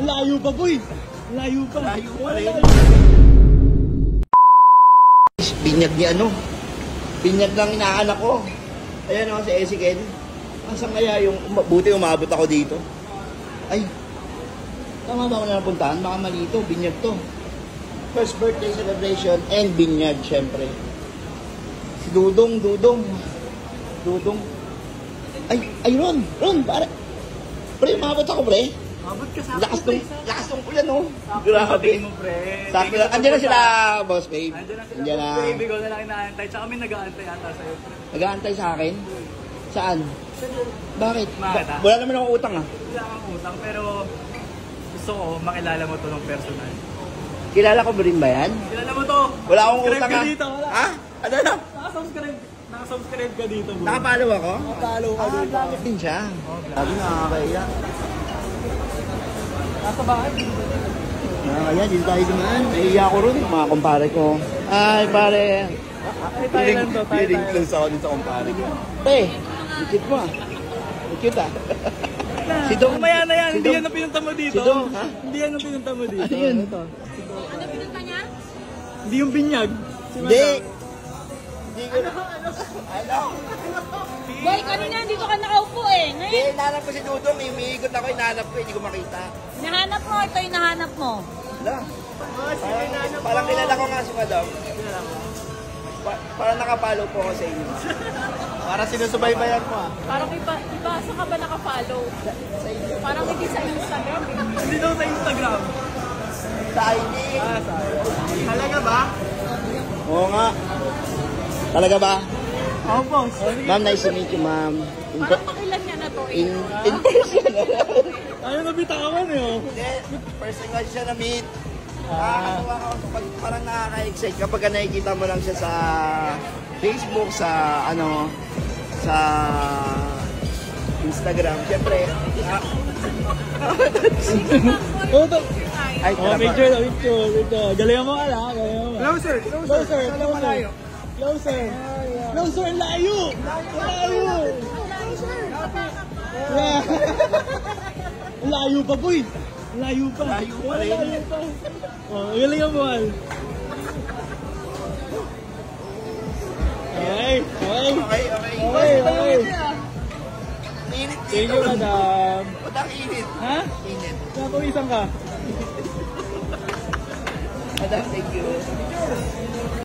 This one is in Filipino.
Layo pa, boy. Layo pa. Layo pa rin. Binyag ni ano? Binyag lang inaanak ko. Ayan ako si Esiken. Asan kaya yung buti umabot ako dito? Ay, tama ba ako na napuntahan? Baka mali ito, binyag to. First birthday celebration and binyag, syempre. Si Dudong. Ay, Ron, pare. Pre, umabot ako, pre. Abot ka sa akin. Lakas ng ulan, no? Grabe. Sakto lang. Andiyan na sila, boss, babe. Andiyan na. Babe, ikaw na lang inaantay. Tsaka kami nag-aantay ata sa'yo. Nag-aantay sa akin? Saan? Bakit? Bakit, ah? Wala naman akong utang, ah. Wala kang utang, pero gusto ko makilala mo to ng personal. Kilala ko ba rin ba yan? Kilala mo to? Wala akong Subscribe utang, ka ah. dito, wala. Ha? Ano na? Nakasubscribe ka dito, bro. Nakapalo ako? Nakapalo ka dito. Bakit din siya? Sabi nakakaya. Nasa bahay. Nakakaya, dito tayo dumaan. Naiiya ko rin. Mga kumpare ko. Ay, pare. Ay, Thailand to, Feeling Thailand. close ako din sa kumpare ko. Eh, ikit mo, ah. Ikit, ah. Si Dong. Mamaya na yan, Si hindi Dong. yan ang pinunta mo dito. Si Dong, ha? Hindi yan ang pinunta mo dito. Ano yun? Ito. Ano pinunta niya? Hindi yung binyag. Si Hindi. Madam. Hindi ko na. Ano? Boy, kanina dito ka nakaupo eh. Hindi, Ngayon, hinahanap ko si Dudong. Umiikot ako, hinahanap ko. Hindi ko makita. hinahanap mo. Ito yung hinahanap mo. Wala. Parang kilala ko nga si Madam. Parang nakapalo po ako sa inyo. Para sinusubaybayan mo, ah. Parang iba saan ka ba nakafollow? Parang hindi sa Instagram eh. Hindi daw sa Instagram. Sa ID. Talaga ba? Oo nga. Talaga ba? Oo, boss. Ma'am, nice to meet you, ma'am. Parang pakilan niya na to eh. In person. Ayaw na bitawan eh, oh. Hindi, first time ko siya na-meet. Nakakatawa ako pag parang nakaka-excite kapag nakikita mo lang siya sa Facebook, sa ano, sa Instagram. Siyempre, Oh, to. ay, Oh, picture. Galingan mo ka lang, galingan mo. Closer. Closer, layo. Yeah. Layo pa, boy. Layo pa. Layo pa rin. Layo pa. Oh, galingan mo, Al. Okay. Init Thank dito. you, madam. Ba't ang init? Ha? Init. Napawisan ka. Madam, thank you.